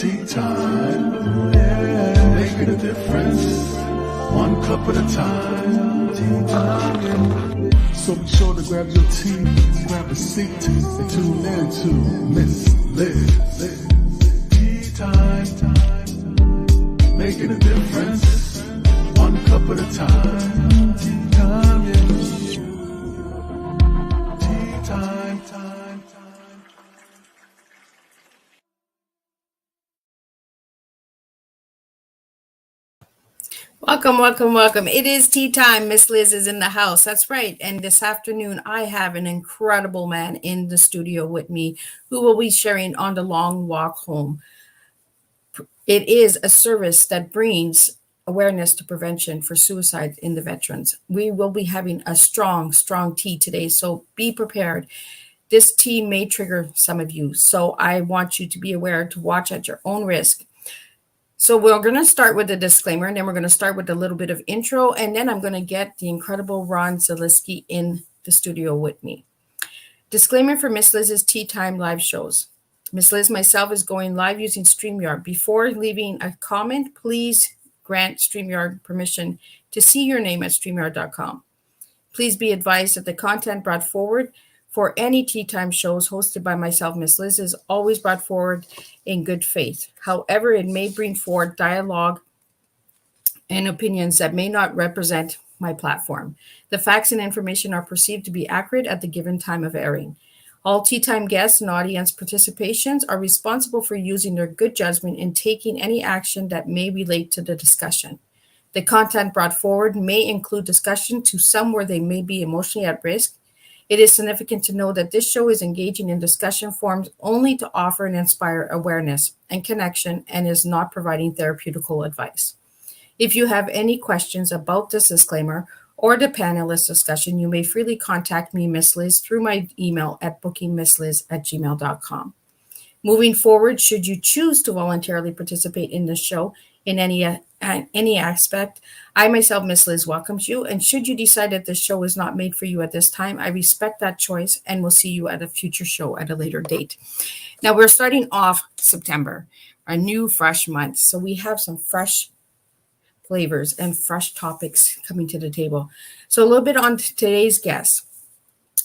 Tea time, yeah, making a difference, one cup at a time. Tea time, yeah. So be sure to grab your tea, grab a seat, and tune in to Miss Liz. Tea time, making a difference, one cup at a time. Tea time, yeah. Tea time, time. Welcome, welcome, welcome. It is tea time. Miss Liz is in the house. That's right. And this afternoon, I have an incredible man in the studio with me who will be sharing on the long walk home. It is a service that brings awareness to prevention for suicide in the veterans. We will be having a strong, strong tea today. So be prepared. This tea may trigger some of you. So I want you to be aware to watch at your own risk. So we're going to start with a disclaimer, and then we're going to start with a little bit of intro, and then I'm going to get the incredible Ron Zaleski in the studio with me. Disclaimer for Miss Liz's Tea Time live shows. Miss Liz myself is going live using StreamYard. Before leaving a comment, please grant StreamYard permission to see your name at StreamYard.com. Please be advised that the content brought forward for any Tea Time shows hosted by myself, Miss Liz, is always brought forward in good faith. However, it may bring forward dialogue and opinions that may not represent my platform. The facts and information are perceived to be accurate at the given time of airing. All Tea Time guests and audience participations are responsible for using their good judgment in taking any action that may relate to the discussion. The content brought forward may include discussion to some where they may be emotionally at risk. It is significant to know that this show is engaging in discussion forums only to offer and inspire awareness and connection and is not providing therapeutical advice. If you have any questions about this disclaimer or the panelist discussion, you may freely contact me, Miss Liz, through my email at bookingmissliz@gmail.com. Moving forward, should you choose to voluntarily participate in this show in any aspect, I myself, Miss Liz, welcomes you. And should you decide that this show is not made for you at this time, I respect that choice and will see you at a future show at a later date. Now, we're starting off September, a new fresh month. So we have some fresh flavors and fresh topics coming to the table. So a little bit on today's guest.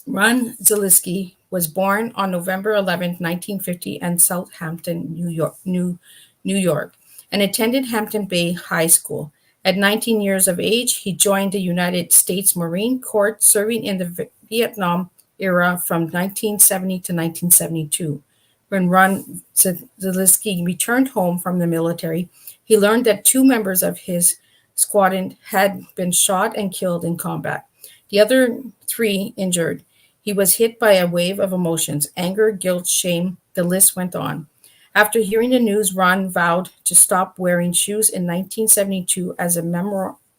Ron Zaleski was born on November 11, 1950 in Southampton, New York, and attended Hampton Bays High School. At 19 years of age, he joined the United States Marine Corps, serving in the Vietnam era from 1970 to 1972. When Ron Zaleski returned home from the military, he learned that 2 members of his squadron had been shot and killed in combat. The other 3 injured. He was hit by a wave of emotions, anger, guilt, shame. The list went on. After hearing the news, Ron vowed to stop wearing shoes in 1972 as a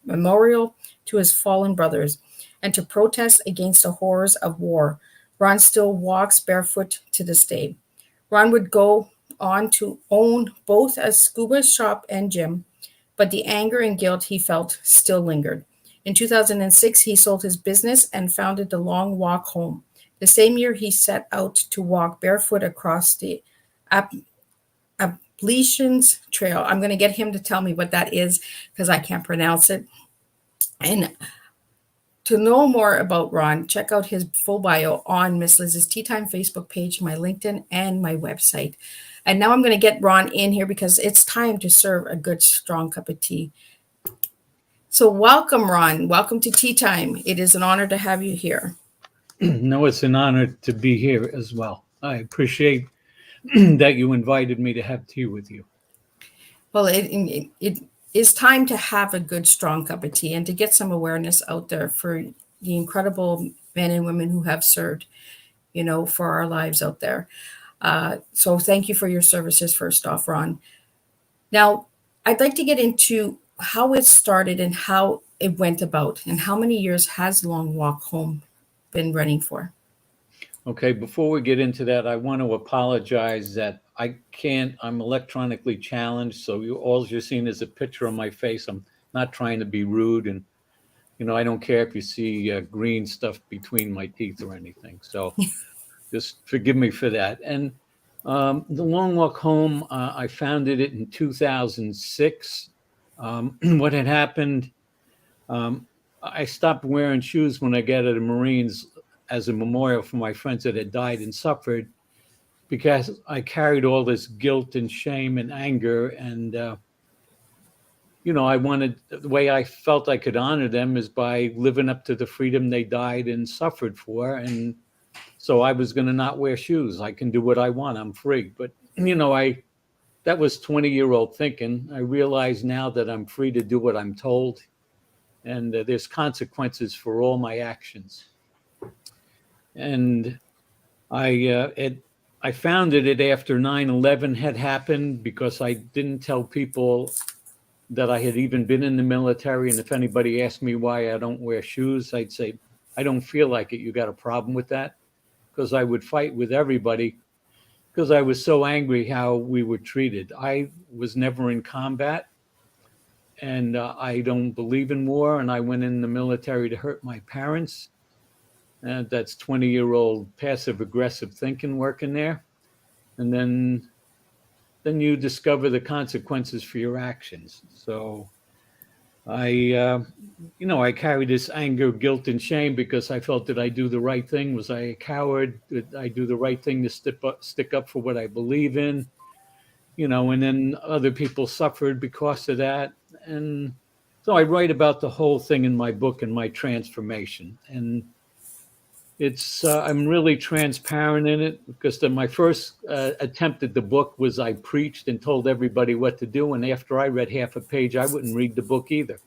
memorial to his fallen brothers and to protest against the horrors of war. Ron still walks barefoot to this day. Ron would go on to own both a scuba shop and gym, but the anger and guilt he felt still lingered. In 2006, he sold his business and founded the Long Walk Home. The same year, he set out to walk barefoot across the Appalachian Trail. I'm going to get him to tell me what that is because I can't pronounce it. And to know more about Ron, check out his full bio on Miss Liz's Tea Time Facebook page, my LinkedIn, and my website. And now I'm going to get Ron in here because it's time to serve a good, strong cup of tea. So welcome, Ron. Welcome to Tea Time. It is an honor to have you here. No, it's an honor to be here as well. I appreciate that you invited me to have tea with you. Well, it is time to have a good, strong cup of tea and to get some awareness out there for the incredible men and women who have served, for our lives out there. So thank you for your services, first off, Ron. Now, I'd like to get into how it started and how it went about and how many years has Long Walk Home been running for? Okay, before we get into that, I want to apologize that I'm electronically challenged, so all you're seeing is a picture of my face. I'm not trying to be rude, and I don't care if you see green stuff between my teeth or anything. So just forgive me for that. And The Long Walk Home, I founded it in 2006. What had happened, I stopped wearing shoes when I got out of the Marines as a memorial for my friends that had died and suffered, because I carried all this guilt and shame and anger. And, I wanted, the way I felt I could honor them is by living up to the freedom they died and suffered for. And so I was going to not wear shoes. I can do what I want. I'm free. But, that was 20-year-old thinking. I realize now that I'm free to do what I'm told. And there's consequences for all my actions. And I founded it after 9/11 had happened, because I didn't tell people that I had even been in the military. And if anybody asked me why I don't wear shoes, I'd say, I don't feel like it. You got a problem with that? Because I would fight with everybody, because I was so angry how we were treated. I was never in combat, and I don't believe in war. And I went in the military to hurt my parents. And that's 20-year-old passive aggressive thinking working there. And then you discover the consequences for your actions. So I carry this anger, guilt, and shame because I felt, did I do the right thing? Was I a coward? Did I do the right thing to stick up for what I believe in? And then other people suffered because of that. And so I write about the whole thing in my book and my transformation. And it's I'm really transparent in it, because my first attempt at the book was I preached and told everybody what to do. And after I read half a page, I wouldn't read the book either.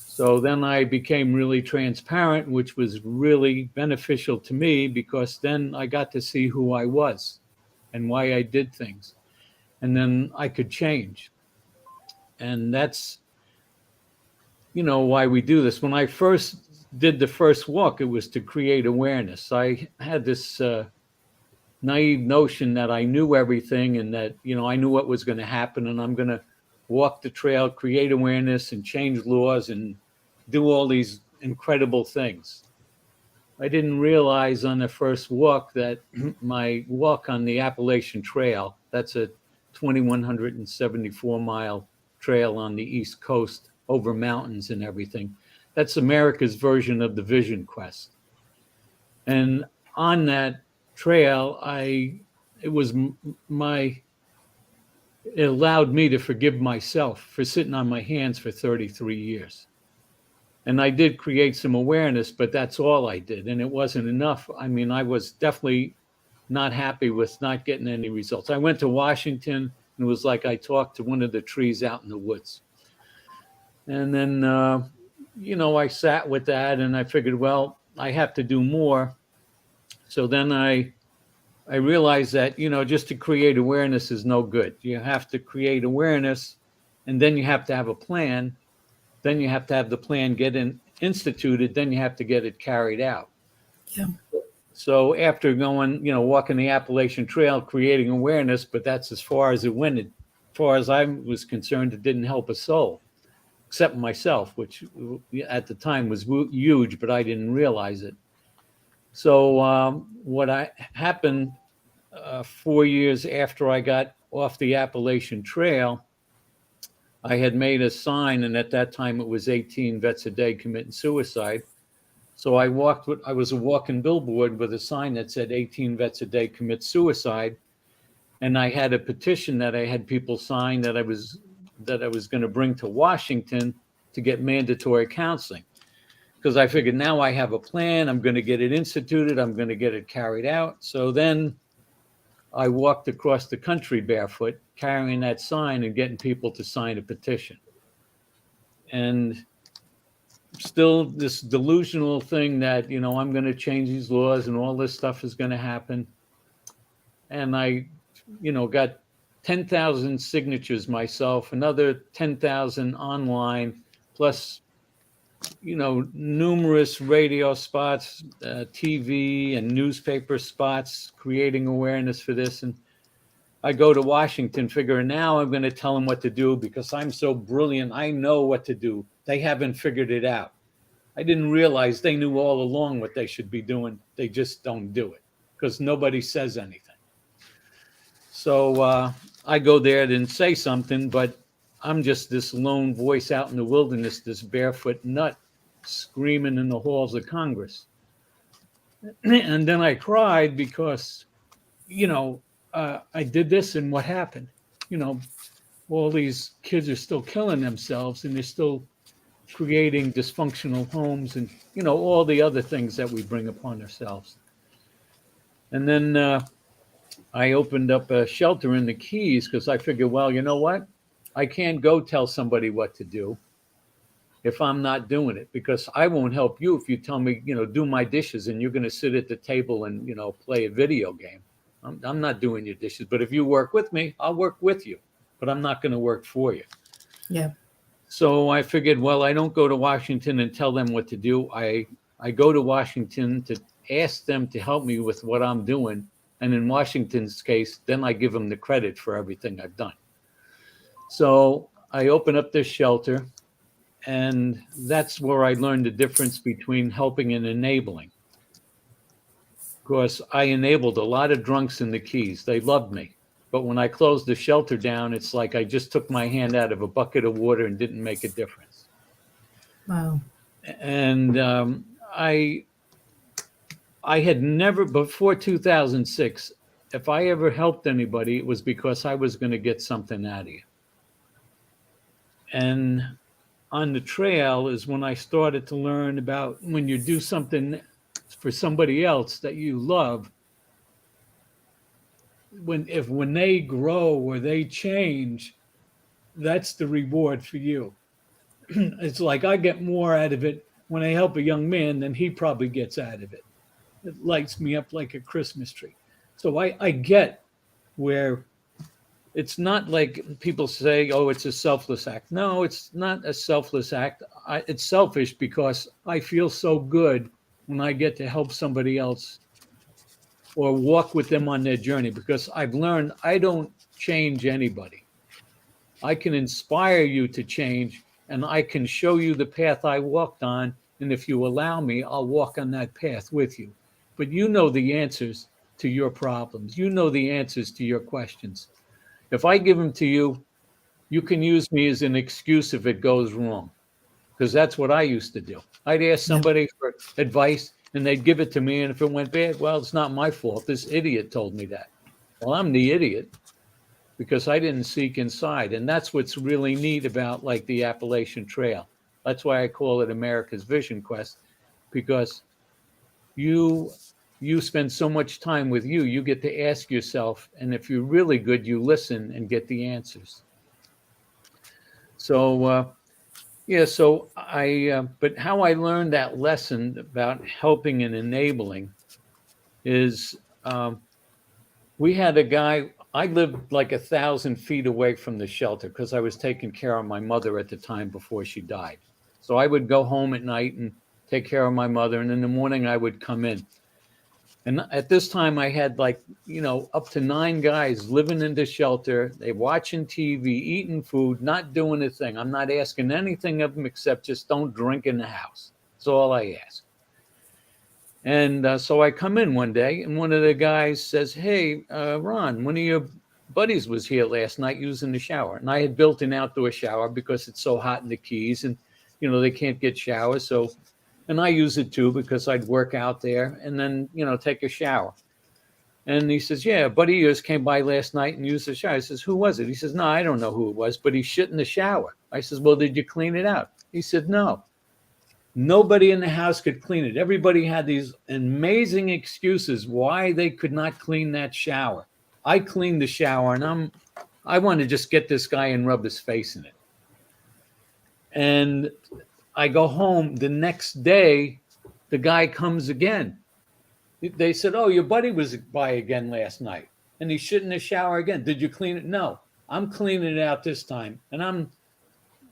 So then I became really transparent, which was really beneficial to me, because then I got to see who I was and why I did things. And then I could change. And that's, why we do this. When I first did the first walk, it was to create awareness. I had this naive notion that I knew everything, and that, I knew what was going to happen, and I'm going to walk the trail, create awareness, and change laws, and do all these incredible things. I didn't realize on the first walk that my walk on the Appalachian Trail, that's a 2,174 mile trail on the East Coast over mountains and everything. That's America's version of the Vision Quest. And on that trail, it allowed me to forgive myself for sitting on my hands for 33 years. And I did create some awareness, but that's all I did. And it wasn't enough. I mean, I was definitely not happy with not getting any results. I went to Washington, and it was like I talked to one of the trees out in the woods. And then, I sat with that, and I figured, well, I have to do more. So then I realized that, just to create awareness is no good. You have to create awareness, and then you have to have a plan. Then you have to have the plan get instituted. Then you have to get it carried out. Yeah. So after going, walking the Appalachian Trail, creating awareness, but that's as far as it went. As far as I was concerned, it didn't help a soul, except myself, which at the time was huge, but I didn't realize it. So what happened 4 years after I got off the Appalachian Trail, I had made a sign, and at that time it was 18 vets a day committing suicide. So I was a walking billboard with a sign that said 18 vets a day commit suicide. And I had a petition that I had people sign that I was going to bring to Washington to get mandatory counseling. Because I figured, now I have a plan, I'm going to get it instituted, I'm going to get it carried out. So then I walked across the country barefoot, carrying that sign and getting people to sign a petition. And still this delusional thing that, I'm going to change these laws and all this stuff is going to happen. And I, got 10,000 signatures myself, another 10,000 online, plus, numerous radio spots, TV and newspaper spots, creating awareness for this. And I go to Washington figuring, now I'm going to tell them what to do, because I'm so brilliant. I know what to do. They haven't figured it out. I didn't realize they knew all along what they should be doing. They just don't do it because nobody says anything. So I go there and say something, but I'm just this lone voice out in the wilderness, this barefoot nut screaming in the halls of Congress. And then I cried because, I did this and what happened? You know, all these kids are still killing themselves and they're still creating dysfunctional homes and, all the other things that we bring upon ourselves. And then I opened up a shelter in the Keys because I figured, well, you know what? I can't go tell somebody what to do if I'm not doing it, because I won't help you if you tell me, do my dishes and you're going to sit at the table and, play a video game. I'm not doing your dishes. But if you work with me, I'll work with you, but I'm not going to work for you. Yeah. So I figured, well, I don't go to Washington and tell them what to do. I go to Washington to ask them to help me with what I'm doing. And in Washington's case, then I give them the credit for everything I've done. So I open up this shelter, and that's where I learned the difference between helping and enabling. Of course, I enabled a lot of drunks in the Keys. They loved me. But when I closed the shelter down, it's like I just took my hand out of a bucket of water and didn't make a difference. Wow. And I had never, before 2006, if I ever helped anybody, it was because I was going to get something out of you. And on the trail is when I started to learn about when you do something for somebody else that you love, when they grow or they change, that's the reward for you. It's like I get more out of it when I help a young man than he probably gets out of it. It lights me up like a Christmas tree. So I get where it's not like people say, oh, it's a selfless act. No, it's not a selfless act. It's selfish because I feel so good when I get to help somebody else or walk with them on their journey, because I've learned I don't change anybody. I can inspire you to change, and I can show you the path I walked on. And if you allow me, I'll walk on that path with you. But you know the answers to your problems. You know the answers to your questions. If I give them to you, you can use me as an excuse if it goes wrong, because that's what I used to do. I'd ask somebody for advice and they'd give it to me. And if it went bad, well, it's not my fault. This idiot told me that. Well, I'm the idiot because I didn't seek inside. And that's what's really neat about like the Appalachian Trail. That's why I call it America's Vision Quest, because you spend so much time with you get to ask yourself, and if you're really good, you listen and get the answers. So, but how I learned that lesson about helping and enabling is we had a guy, I lived like 1,000 feet away from the shelter because I was taking care of my mother at the time before she died. So I would go home at night and take care of my mother, and in the morning I would come in. And at this time, I had up to 9 guys living in the shelter. They watching TV, eating food, not doing a thing. I'm not asking anything of them except just don't drink in the house. That's all I ask. And so I come in one day, and one of the guys says, hey, Ron, one of your buddies was here last night using the shower. And I had built an outdoor shower because it's so hot in the Keys, and, they can't get showers. And I use it too because I'd work out there and then, take a shower. And he says, yeah, a buddy of yours came by last night and used the shower. I says, who was it? He says, no, I don't know who it was, but he shit in the shower. I says, well, did you clean it out? He said, no. Nobody in the house could clean it. Everybody had these amazing excuses why they could not clean that shower. I cleaned the shower, and I want to just get this guy and rub his face in it. And I go home the next day, the guy comes again. They said, oh, your buddy was by again last night, and he shit in the shower again. Did you clean it? No, I'm cleaning it out this time. And I'm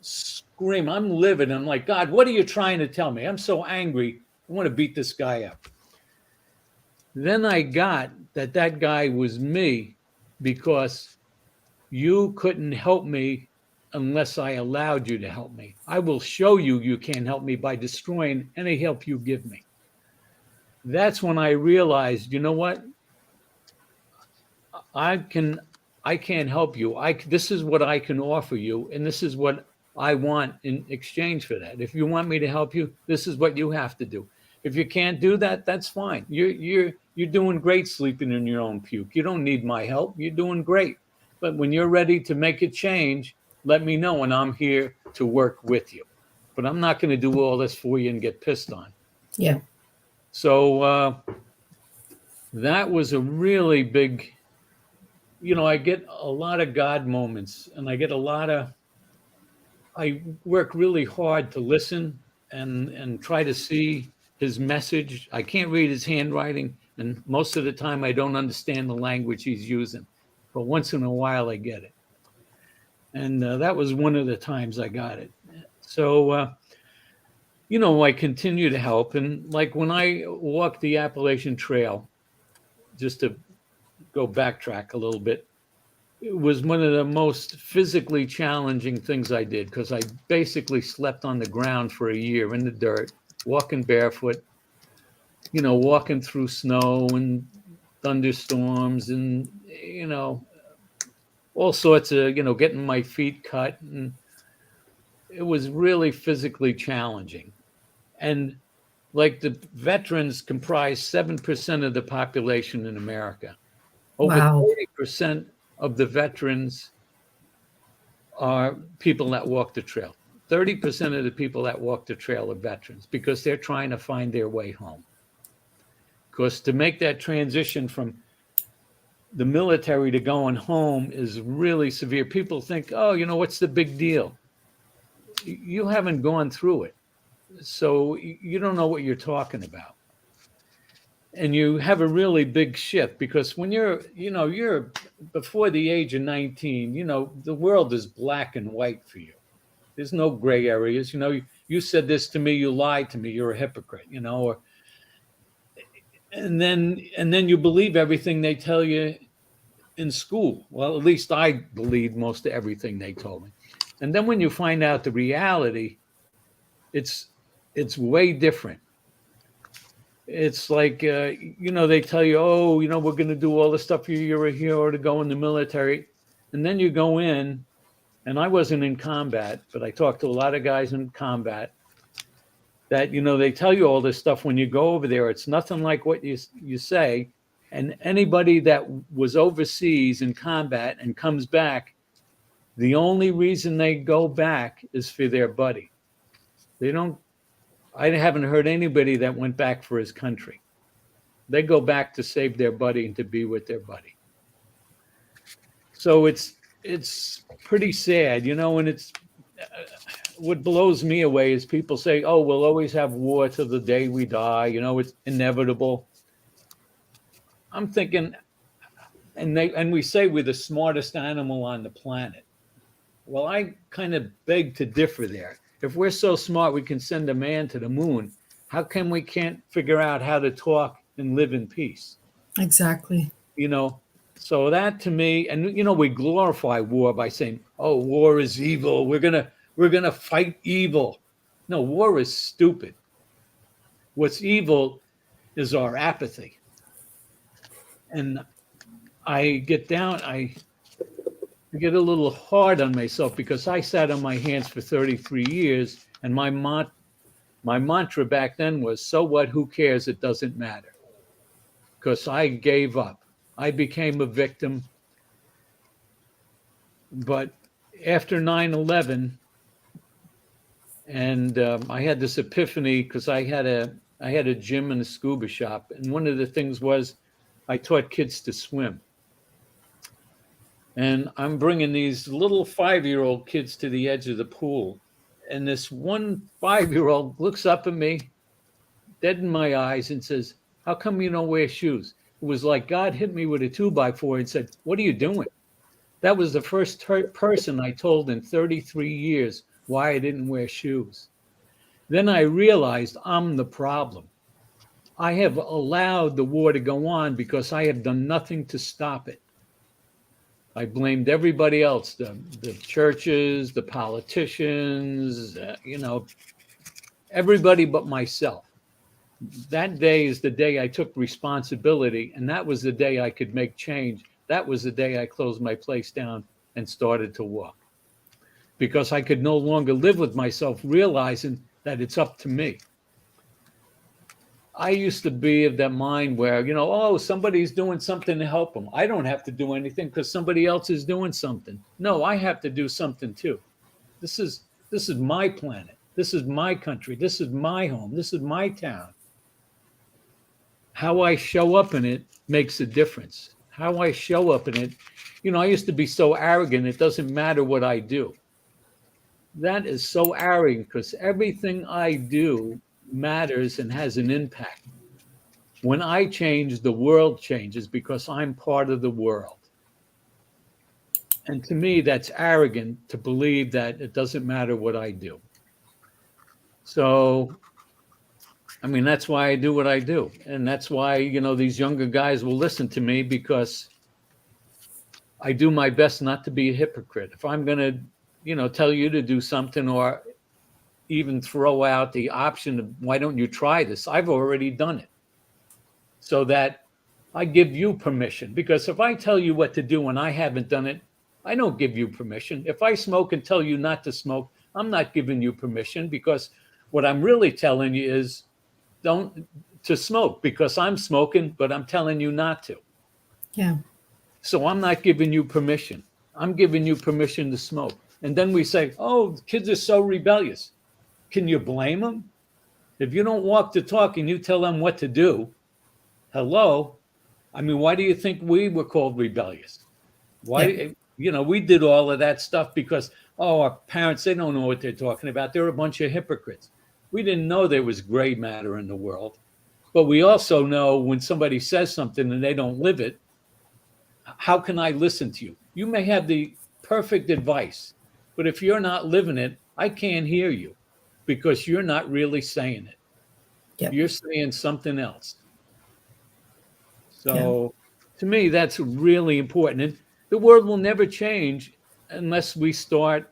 screaming, I'm livid. I'm like, God, what are you trying to tell me? I'm so angry. I want to beat this guy up. Then I got that guy was me because you couldn't help me unless I allowed you to help me. I will show you can't help me by destroying any help you give me. That's when I realized, you know what? I can I can't help you. This is what I can offer you, and this is what I want in exchange for that. If you want me to help you, this is what you have to do. If you can't do that, that's fine. You're doing great sleeping in your own puke. You don't need my help. You're doing great. But when you're ready to make a change, let me know, and I'm here to work with you. But I'm not going to do all this for you and get pissed on. Yeah. So that was a really big, I get a lot of God moments, and I work really hard to listen and try to see his message. I can't read his handwriting, and most of the time I don't understand the language he's using. But once in a while I get it. And that was one of the times I got it. So, I continue to help. And like when I walked the Appalachian Trail, just to go backtrack a little bit, it was one of the most physically challenging things I did, because I basically slept on the ground for a year in the dirt, walking barefoot, walking through snow and thunderstorms and, all sorts of, getting my feet cut. And it was really physically challenging. And like the veterans comprise 7% of the population in America. Over Wow. 30% of the veterans are people that walk the trail. 30% of the people that walk the trail are veterans, because they're trying to find their way home. Because to make that transition from the military to going home is really severe. People think, oh, what's the big deal? You haven't gone through it, so you don't know what you're talking about. And you have a really big shift, because when you're before the age of 19, the world is black and white for you. There's no gray areas. You said this to me, you lied to me, you're a hypocrite, or and then you believe everything they tell you in school. Well, at least I believed most of everything they told me. And then when you find out the reality, it's way different. It's like, they tell you, oh, we're going to do all the stuff. You're a hero to go in the military. And then you go in, and I wasn't in combat, but I talked to a lot of guys in combat that, they tell you all this stuff when you go over there. It's nothing like what you say. And anybody that was overseas in combat and comes back, the only reason they go back is for their buddy. I haven't heard anybody that went back for his country. They go back to save their buddy and to be with their buddy. So it's pretty sad, and it's what blows me away is people say, oh, we'll always have war till the day we die. It's inevitable. I'm thinking, and we say we're the smartest animal on the planet. Well, I kind of beg to differ there. If we're so smart we can send a man to the moon, how come we can't figure out how to talk and live in peace? Exactly. So that to me, and we glorify war by saying, oh, war is evil. We're gonna fight evil. No, war is stupid. What's evil is our apathy. And I get a little hard on myself, because I sat on my hands for 33 years, and my mantra back then was, so what, who cares, it doesn't matter. Because I gave up. I became a victim. But after 9/11, and I had this epiphany, because I had a gym and a scuba shop, and one of the things was I taught kids to swim. And I'm bringing these little 5-year-old kids to the edge of the pool. And this one 5-year-old looks up at me, dead in my eyes, and says, how come you don't wear shoes? It was like God hit me with a 2x4 and said, what are you doing? That was the first person I told in 33 years why I didn't wear shoes. Then I realized I'm the problem. I have allowed the war to go on because I have done nothing to stop it. I blamed everybody else, the churches, the politicians, everybody but myself. That day is the day I took responsibility, and that was the day I could make change that was the day I closed my place down and started to walk, because I could no longer live with myself realizing that it's up to me. I used to be of that mind where, oh, somebody's doing something to help them. I don't have to do anything because somebody else is doing something. No, I have to do something too. This is my planet. This is my country. This is my home. This is my town. How I show up in it makes a difference. How I show up in it, I used to be so arrogant, it doesn't matter what I do. That is so arrogant, because everything I do matters and has an impact. When I change, the world changes because I'm part of the world. And to me, that's arrogant to believe that it doesn't matter what I do. So, that's why I do what I do. And that's why, these younger guys will listen to me, because I do my best not to be a hypocrite. If I'm going to, tell you to do something, or even throw out the option of, why don't you try this? I've already done it. So that I give you permission. Because if I tell you what to do and I haven't done it, I don't give you permission. If I smoke and tell you not to smoke, I'm not giving you permission, because what I'm really telling you is don't to smoke, because I'm smoking, but I'm telling you not to. Yeah. So I'm not giving you permission. I'm giving you permission to smoke. And then we say, oh, the kids are so rebellious. Can you blame them? If you don't walk the talk and you tell them what to do, hello? Why do you think we were called rebellious? Why, we did all of that stuff because, our parents, they don't know what they're talking about. They're a bunch of hypocrites. We didn't know there was gray matter in the world. But we also know when somebody says something and they don't live it, how can I listen to you? You may have the perfect advice, but if you're not living it, I can't hear you, because you're not really saying it. Yep. You're saying something else. So to me, that's really important. And the world will never change unless we start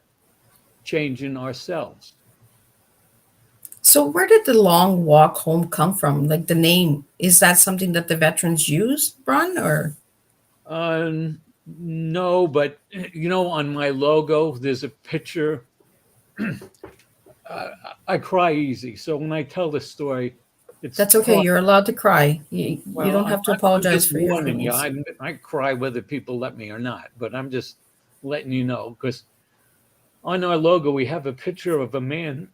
changing ourselves. So where did the long walk home come from? Like the name, is that something that the veterans use, Ron, or? No, but on my logo, there's a picture. I cry easy. So when I tell the story, that's okay. You're allowed to cry. You don't have to apologize for your feelings. I cry whether people let me or not, but I'm just letting you know, because on our logo, we have a picture of a man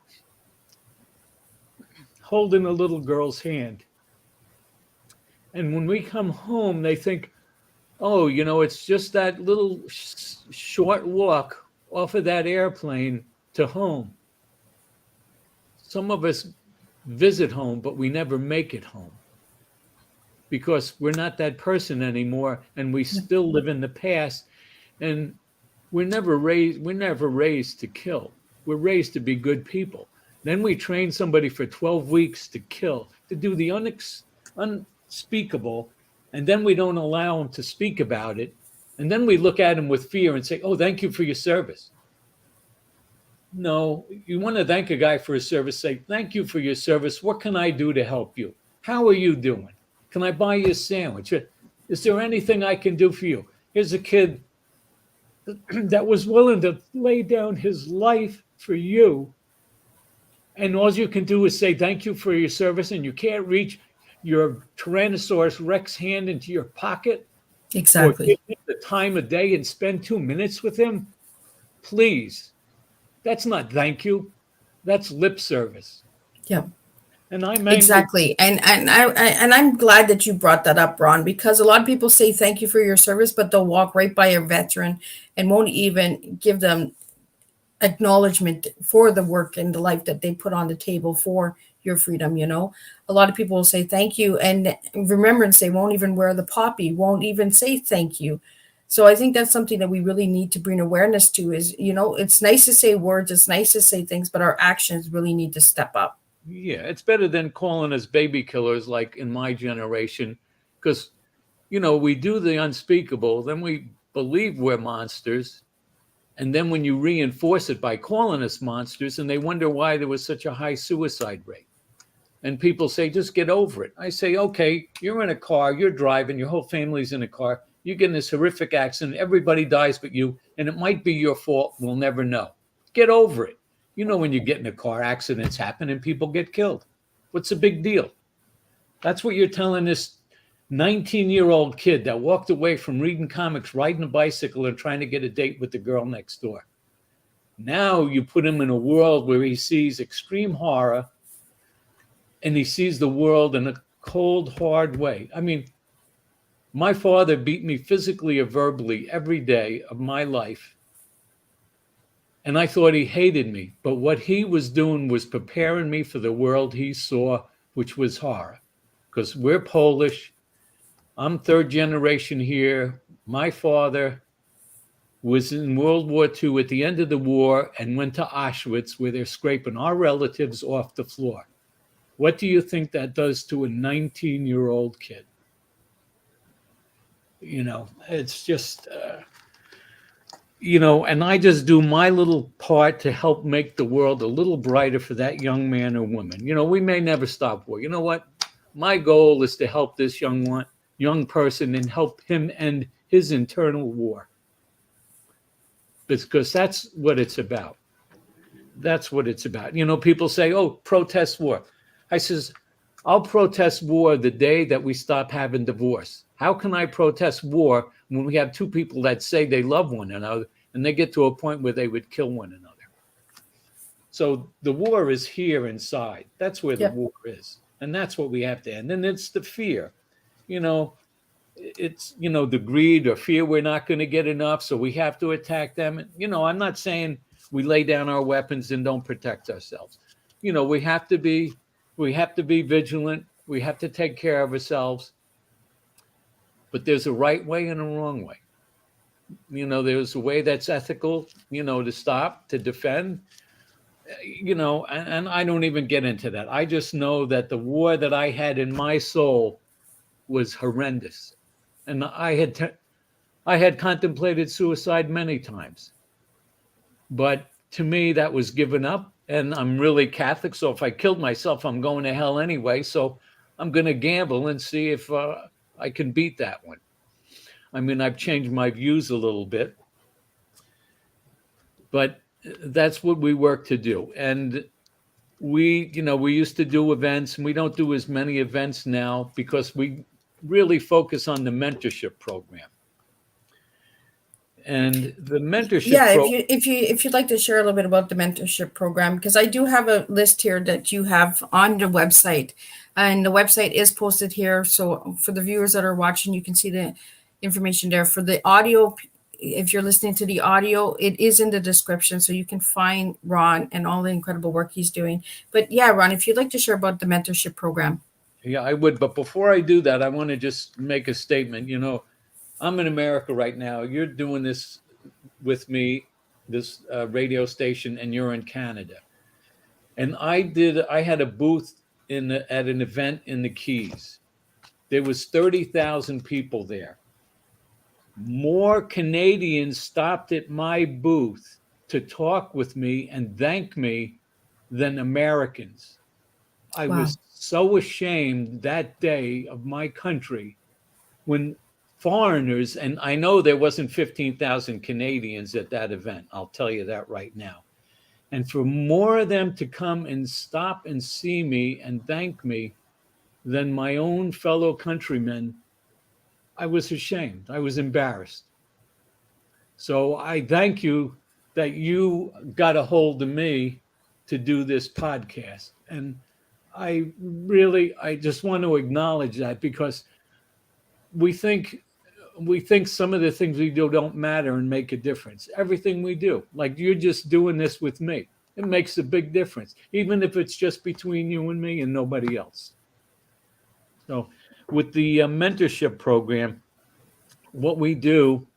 holding a little girl's hand. And when we come home, they think, oh, it's just that little short walk off of that airplane to home. Some of us visit home, but we never make it home, because we're not that person anymore, and we still live in the past. And we're never raised to kill. We're raised to be good people. Then we train somebody for 12 weeks to kill, to do the unspeakable, and then we don't allow them to speak about it. And then we look at them with fear and say, oh, thank you for your service. No, you want to thank a guy for his service, say, thank you for your service. What can I do to help you? How are you doing? Can I buy you a sandwich? Is there anything I can do for you? Here's a kid that was willing to lay down his life for you. And all you can do is say, thank you for your service. And you can't reach your Tyrannosaurus Rex hand into your pocket. Exactly. Or give him the time of day and spend 2 minutes with him. Please. That's not thank you. That's lip service. Yeah. And exactly. And I'm glad that you brought that up, Ron, because a lot of people say thank you for your service, but they'll walk right by a veteran and won't even give them acknowledgement for the work and the life that they put on the table for your freedom. A lot of people will say thank you, and remembrance, they won't even wear the poppy, won't even say thank you. So I think that's something that we really need to bring awareness to is, it's nice to say words, it's nice to say things, but our actions really need to step up. Yeah, it's better than calling us baby killers like in my generation, because, we do the unspeakable, then we believe we're monsters. And then when you reinforce it by calling us monsters, and they wonder why there was such a high suicide rate. And people say, just get over it. I say, okay, you're in a car, you're driving, your whole family's in a car. You get in this horrific accident, everybody dies but you, and it might be your fault. We'll never know. Get over it. You know, when you get in a car, accidents happen and people get killed. What's the big deal? That's what you're telling this 19-year-old kid that walked away from reading comics, riding a bicycle, and trying to get a date with the girl next door. Now you put him in a world where he sees extreme horror and he sees the world in a cold, hard way. I mean, my father beat me physically or verbally every day of my life. And I thought he hated me. But what he was doing was preparing me for the world he saw, which was horror. Because we're Polish. I'm third generation here. My father was in World War II at the end of the war and went to Auschwitz, where they're scraping our relatives off the floor. What do you think that does to a 19-year-old kid? You know, it's just, and I just do my little part to help make the world a little brighter for that young man or woman. You know, we may never stop war. You know what? My goal is to help this young person and help him end his internal war. Because that's what it's about. That's what it's about. You know, people say, oh, protest war. I says, I'll protest war the day that we stop having divorce. How can I protest war when we have two people that say they love one another and they get to a point where they would kill one another? So the war is here inside. That's where the war is. And that's what we have to end. And it's the fear. You know, it's, the greed or fear we're not going to get enough, so we have to attack them. You know, I'm not saying we lay down our weapons and don't protect ourselves. You know, we have to be vigilant. We have to take care of ourselves. But there's a right way and a wrong way. You know, there's a way that's ethical, to stop, to defend, and I don't even get into that. I just know that the war that I had in my soul was horrendous. And I had contemplated suicide many times. But to me, that was given up. And I'm really Catholic, so if I killed myself, I'm going to hell anyway. So I'm going to gamble and see if I can beat that one. I mean, I've changed my views a little bit. But that's what we work to do. And we used to do events, and we don't do as many events now because we really focus on the mentorship program. And the mentorship if you'd like to share a little bit about the mentorship program, because I do have a list here that you have on the website, and the website is posted here. So for the viewers that are watching, you can see the information there. For the audio, if you're listening to the audio, it is in the description, so you can find Ron and all the incredible work he's doing. But yeah, Ron, if you'd like to share about the mentorship program. Yeah, I would. But before I do that, I want to just make a statement. I'm in America right now. You're doing this with me, this radio station, and you're in Canada. And I had a booth at an event in the Keys. There was 30,000 people there. More Canadians stopped at my booth to talk with me and thank me than Americans. I was so ashamed that day of my country when foreigners, and I know there wasn't 15,000 Canadians at that event, I'll tell you that right now. And for more of them to come and stop and see me and thank me than my own fellow countrymen, I was ashamed. I was embarrassed. So I thank you that you got a hold of me to do this podcast. And I just want to acknowledge that, because we think some of the things we do don't matter and make a difference. Everything we do, like you're just doing this with me, it makes a big difference, even if it's just between you and me and nobody else. So with the mentorship program, what we do,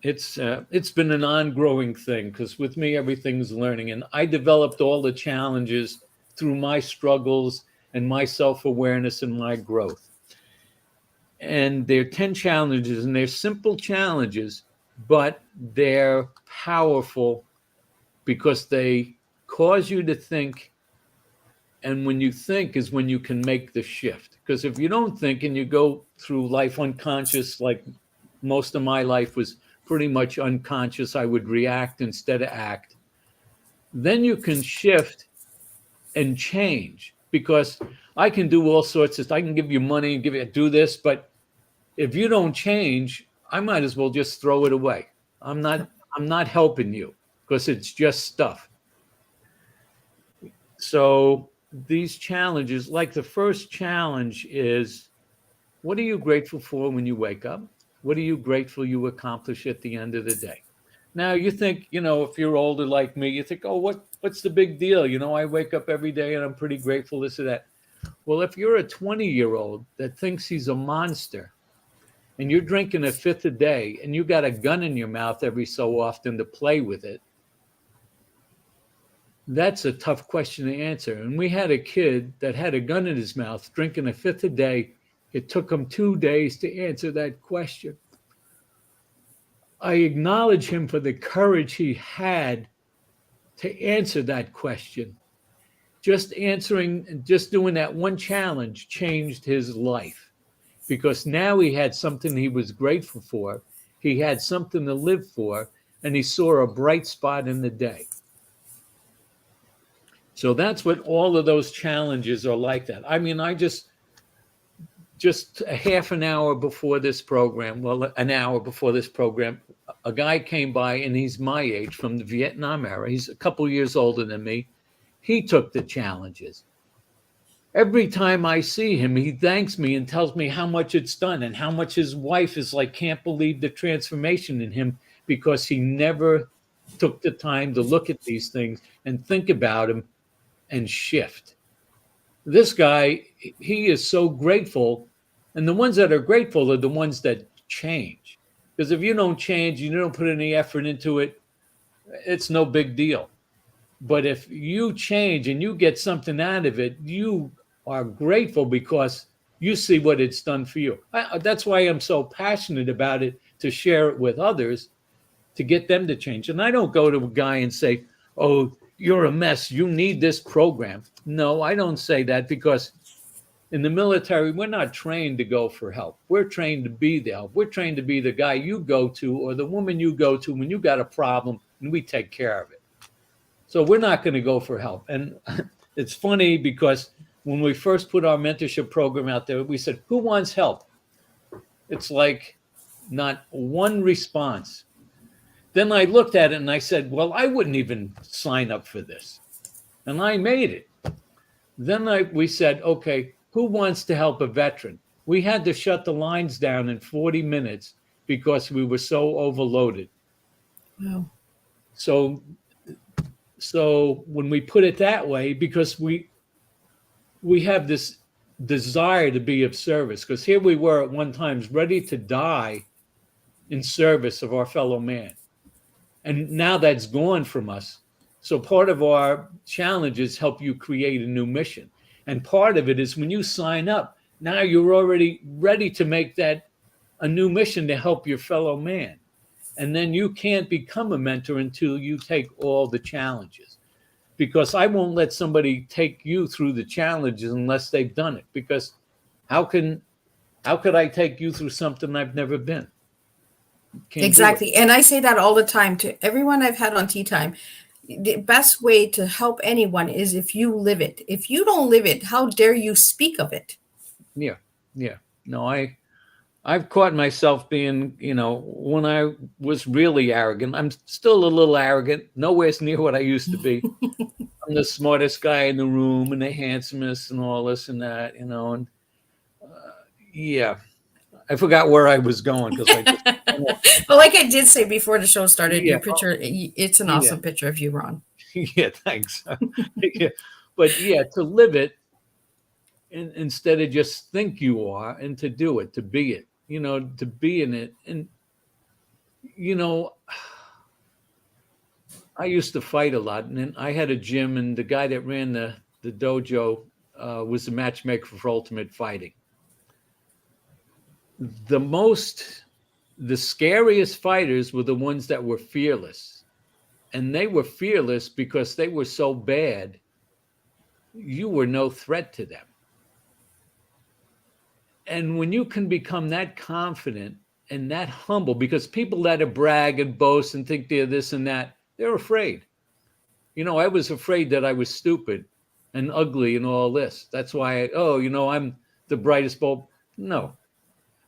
it's been an ongoing thing, because with me, everything's learning. And I developed all the challenges through my struggles and my self-awareness and my growth. And they're 10 challenges, and they're simple challenges, but they're powerful because they cause you to think And when you think is when you can make the shift. Because if you don't think and you go through life unconscious, like most of my life was pretty much unconscious, I would react instead of act, then you can shift and change. Because I can do all sorts of, I can give you money and do this, but if you don't change, I might as well just throw it away. I'm not helping you because it's just stuff. So these challenges, like the first challenge is, what are you grateful for when you wake up? What are you grateful you accomplish at the end of the day? Now you think, if you're older like me, you think, oh, what's the big deal? I wake up every day and I'm pretty grateful, this or that. Well, if you're a 20-year-old that thinks he's a monster and you're drinking a fifth a day and you got a gun in your mouth every so often to play with it, that's a tough question to answer. And we had a kid that had a gun in his mouth, drinking a fifth a day. It took him 2 days to answer that question. I acknowledge him for the courage he had to answer that question. Just answering and just doing that one challenge changed his life, because now he had something he was grateful for. He had something to live for, and he saw a bright spot in the day. So that's what all of those challenges are like that. I mean, I just a half an hour before this program, an hour before this program, a guy came by, and he's my age, from the Vietnam era. He's a couple years older than me. He took the challenges. Every time I see him, he thanks me and tells me how much it's done and how much his wife is like, can't believe the transformation in him, because he never took the time to look at these things and think about them and shift. This guy, he is so grateful. And the ones that are grateful are the ones that change. Because if you don't change, you don't put any effort into it, it's no big deal. But if you change and you get something out of it, you are grateful because you see what it's done for you. That's why I'm so passionate about it, to share it with others, to get them to change. And I don't go to a guy and say, oh, you're a mess, you need this program. No, I don't say that, because in the military, we're not trained to go for help. We're trained to be the help. We're trained to be the guy you go to or the woman you go to when you got a problem, and we take care of it. So we're not going to go for help. And it's funny, because when we first put our mentorship program out there, we said, who wants help? It's like not one response. Then I looked at it and I said, well, I wouldn't even sign up for this. And I made it. Then we said, okay, who wants to help a veteran? We had to shut the lines down in 40 minutes because we were so overloaded. Wow. So when we put it that way, because we have this desire to be of service, because here we were at one time ready to die in service of our fellow man. And now that's gone from us. So part of our challenge is help you create a new mission. And part of it is when you sign up, now you're already ready to make that a new mission to help your fellow man. And then you can't become a mentor until you take all the challenges. Because I won't let somebody take you through the challenges unless they've done it. Because how could I take you through something I've never been? Can't Exactly. And I say that all the time to everyone I've had on Teatime. The best way to help anyone is if you live it. If you don't live it, how dare you speak of it? Yeah. No, I've caught myself being, when I was really arrogant. I'm still a little arrogant, nowhere near what I used to be. I'm the smartest guy in the room and the handsomest and all this and that, and yeah. I forgot where I was going. But like I did say before the show started, Yeah. your picture, it's an awesome picture of you, Ron. Yeah, thanks. Yeah. But yeah, to live it instead of just think you are, and to do it, to be it, to be in it. And, I used to fight a lot, and then I had a gym, and the guy that ran the dojo was the matchmaker for Ultimate Fighting. The scariest fighters were the ones that were fearless. And they were fearless because they were so bad you were no threat to them. And when you can become that confident and that humble, because people that brag and boast and think they're this and that, they're afraid. I was afraid that I was stupid and ugly and all this. That's why, I'm the brightest bulb. No.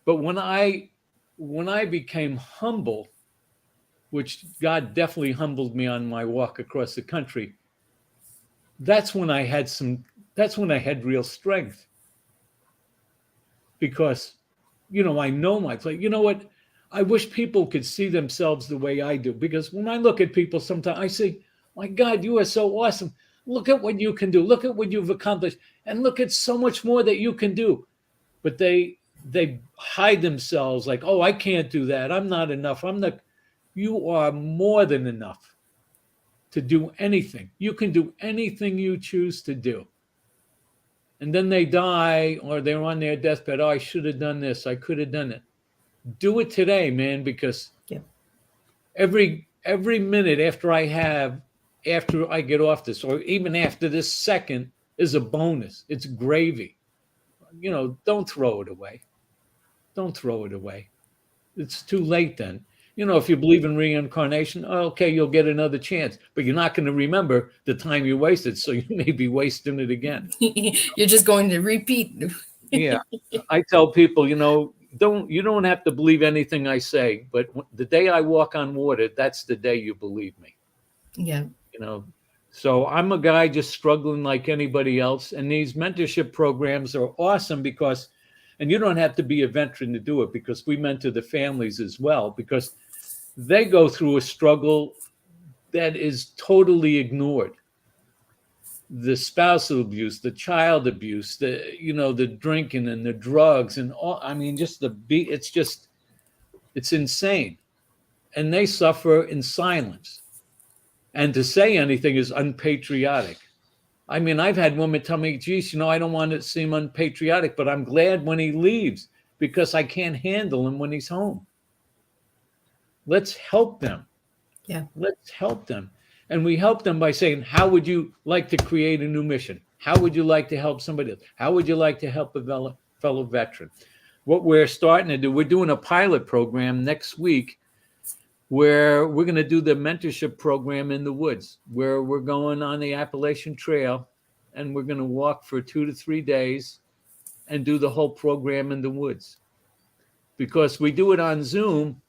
But when I became humble, which God definitely humbled me on my walk across the country, that's when I had real strength. Because, I know my place. You know what? I wish people could see themselves the way I do. Because when I look at people sometimes, I say, my God, you are so awesome. Look at what you can do. Look at what you've accomplished. And look at so much more that you can do. But they hide themselves like, oh, I can't do that. I'm not enough. You are more than enough to do anything. You can do anything you choose to do. And then they die or they're on their deathbed. Oh, I should have done this. I could have done it. Do it today, man, because every minute after I get off this, or even after this second, is a bonus. It's gravy. Don't throw it away. Don't throw it away. It's too late then. If you believe in reincarnation, okay, you'll get another chance, but you're not going to remember the time you wasted, so you may be wasting it again. You're just going to repeat. Yeah. I tell people, you don't have to believe anything I say, but the day I walk on water, that's the day you believe me. Yeah. So I'm a guy just struggling like anybody else, and these mentorship programs are awesome because, and you don't have to be a veteran to do it, because we mentor the families as well, because they go through a struggle that is totally ignored. The spousal abuse, the child abuse, the drinking and the drugs and all. I mean, it's insane. And they suffer in silence. And to say anything is unpatriotic. I mean, I've had women tell me, geez, I don't want to seem unpatriotic, but I'm glad when he leaves because I can't handle him when he's home. Let's help them. Yeah. Let's help them. And we help them by saying, how would you like to create a new mission? How would you like to help somebody else? How would you like to help a fellow veteran? What we're starting to do, we're doing a pilot program next week where we're going to do the mentorship program in the woods, where we're going on the Appalachian Trail and we're going to walk for 2 to 3 days and do the whole program in the woods. Because we do it on Zoom,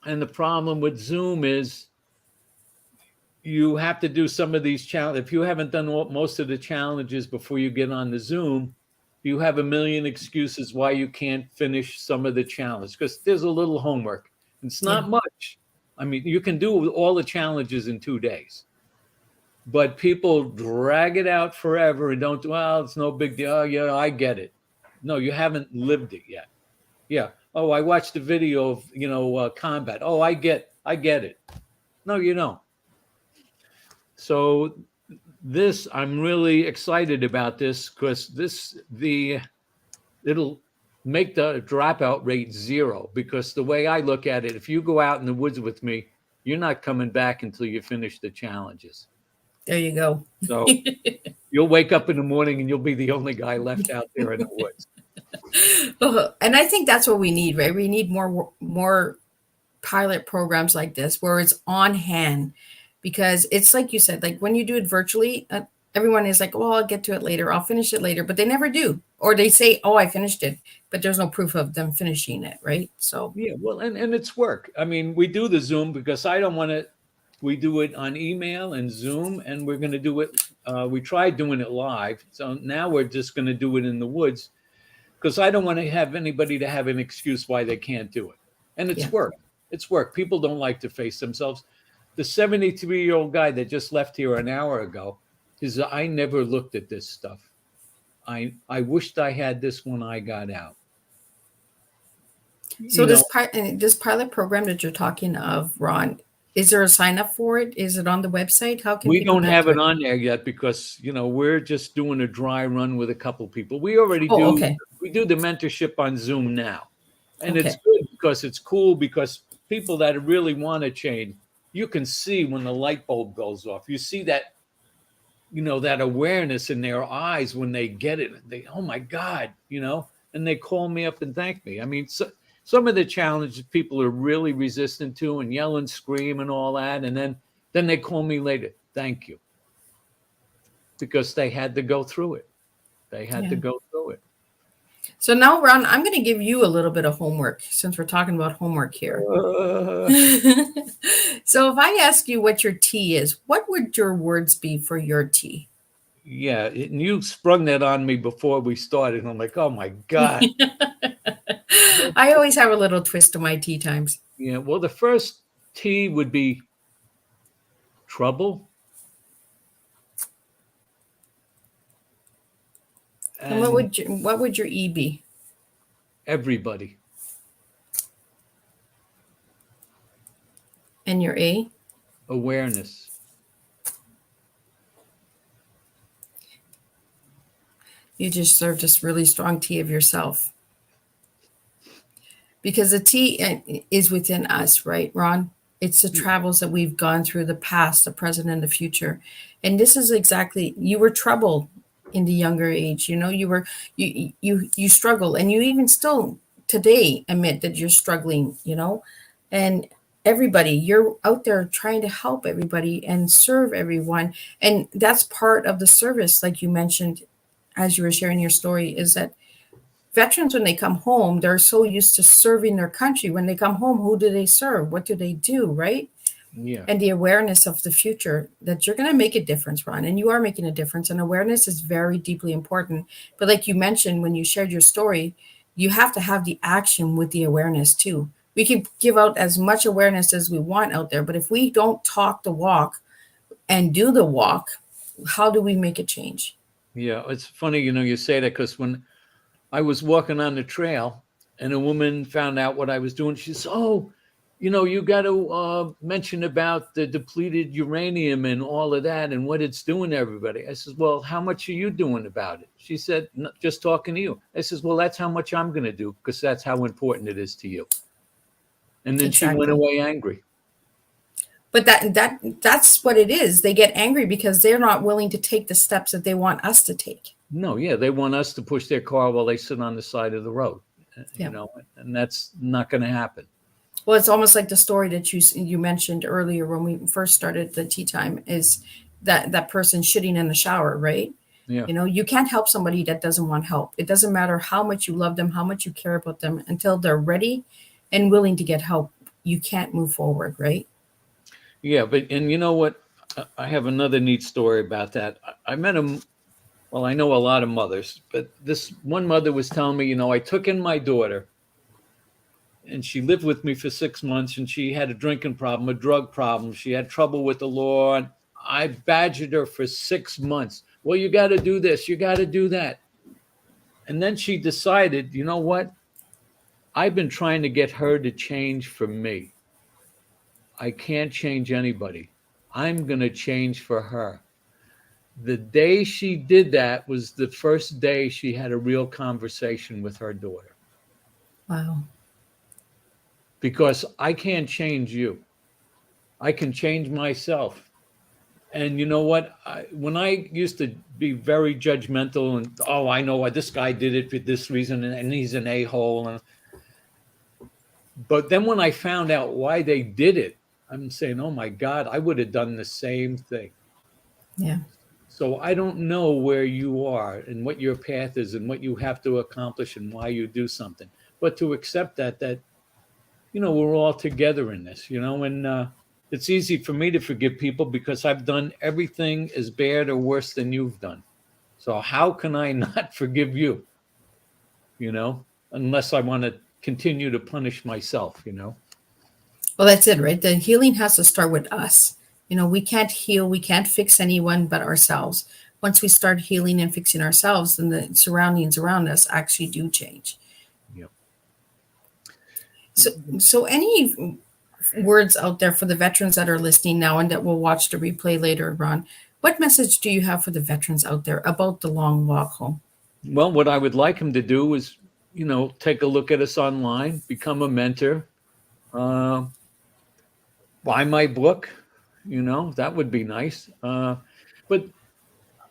and the problem with Zoom is you have to do some of these challenges. If you haven't done most of the challenges before you get on the Zoom, you have a million excuses why you can't finish some of the challenges, because there's a little homework. It's not much. I mean, you can do all the challenges in 2 days, but people drag it out forever and don't, well, it's no big deal. Oh, yeah, I get it. No, you haven't lived it yet. Yeah. Oh, I watched the video of, combat. Oh, I get it. No, you don't. So I'm really excited about this, because it'll make the dropout rate 0, because the way I look at it, if you go out in the woods with me, you're not coming back until you finish the challenges. There you go. So you'll wake up in the morning and you'll be the only guy left out there in the woods. And I think that's what we need, right? We need more pilot programs like this where it's on hand, because it's like you said, like when you do it virtually, everyone is like, well, I'll get to it later. I'll finish it later, but they never do. Or they say, oh, I finished it, but there's no proof of them finishing it, right? So yeah, well, and it's work. I mean, we do the Zoom because I don't want to. We do it on email and Zoom, and we're going to do it. We tried doing it live, so now we're just going to do it in the woods, because I don't want to have anybody to have an excuse why they can't do it. And it's work. It's work. People don't like to face themselves. The 73-year-old guy that just left here an hour ago, I never looked at this stuff. I wished I had this when I got out. So this pilot program that you're talking of, Ron, is there a sign up for it? Is it on the website? How can we don't have it on there yet, because we're just doing a dry run with a couple people. We already do. Okay. We do the mentorship on Zoom now, and it's good because it's cool, because people that really want to change, you can see when the light bulb goes off. You see that that awareness in their eyes when they get it. They, oh my God, and they call me up and thank me. I mean, some of the challenges people are really resistant to and yell and scream and all that. And then they call me later. Thank you. Because they had to go through it. They had to go through it. So now, Ron, I'm going to give you a little bit of homework since we're talking about homework here. So if I ask you what your T is, what would your words be for your T? Yeah, and you sprung that on me before we started. And I'm like, oh my God. I always have a little twist to my tea times. Yeah, well, the first T would be trouble. And what would your E be? Everybody. And your A? Awareness. You just served this really strong T of yourself. Because the T is within us, right, Ron? It's the travels that we've gone through, the past, the present, and the future. And this is exactly, you were troubled in the younger age. You struggle, and you even still today admit that you're struggling, and everybody, you're out there trying to help everybody and serve everyone. And that's part of the service, like you mentioned, as you were sharing your story, is that veterans, when they come home, they're so used to serving their country. When they come home, who do they serve? What do they do, right? Yeah. And the awareness of the future, that you're going to make a difference, Ron, and you are making a difference. And awareness is very deeply important. But like you mentioned, when you shared your story, you have to have the action with the awareness too. We can give out as much awareness as we want out there, but if we don't talk the walk and do the walk, how do we make a change? Yeah, it's funny, you say that, because when I was walking on the trail and a woman found out what I was doing, she says, oh, you got to mention about the depleted uranium and all of that and what it's doing to everybody. I says, well, how much are you doing about it? She said, just talking to you. I says, well, that's how much I'm going to do, because that's how important it is to you. And then She went away angry. But that's what it is. They get angry because they're not willing to take the steps that they want us to take. No, yeah, they want us to push their car while they sit on the side of the road, and that's not going to happen. Well, it's almost like the story that you mentioned earlier when we first started the tea time, is that person shitting in the shower, right? Yeah. You can't help somebody that doesn't want help. It doesn't matter how much you love them, how much you care about them, until they're ready and willing to get help. You can't move forward, right? Yeah, and you know what? I have another neat story about that. I met him. Well, I know a lot of mothers, but this one mother was telling me, I took in my daughter, and she lived with me for 6 months, and she had a drinking problem, a drug problem. She had trouble with the law, and I badgered her for 6 months. Well, you got to do this, you got to do that. And then she decided, you know what? I've been trying to get her to change for me. I can't change anybody. I'm going to change for her. The day she did that was the first day she had a real conversation with her daughter. Wow. Because I can't change you. I can change myself. And you know what? When I used to be very judgmental and, oh, I know why this guy did it for this reason and he's an a-hole. But then when I found out why they did it, I'm saying, oh my God, I would have done the same thing. Yeah. So I don't know where you are and what your path is and what you have to accomplish and why you do something. But to accept that we're all together in this, and it's easy for me to forgive people because I've done everything as bad or worse than you've done. So how can I not forgive you, unless I want to continue to punish myself, Well, that's it, right? The healing has to start with us. We can't heal, we can't fix anyone but ourselves. Once we start healing and fixing ourselves, then the surroundings around us actually do change. Yep. So any words out there for the veterans that are listening now and that will watch the replay later, Ron? What message do you have for the veterans out there about the long walk home? Well, what I would like them to do is, take a look at us online, become a mentor, buy my book, that would be nice. But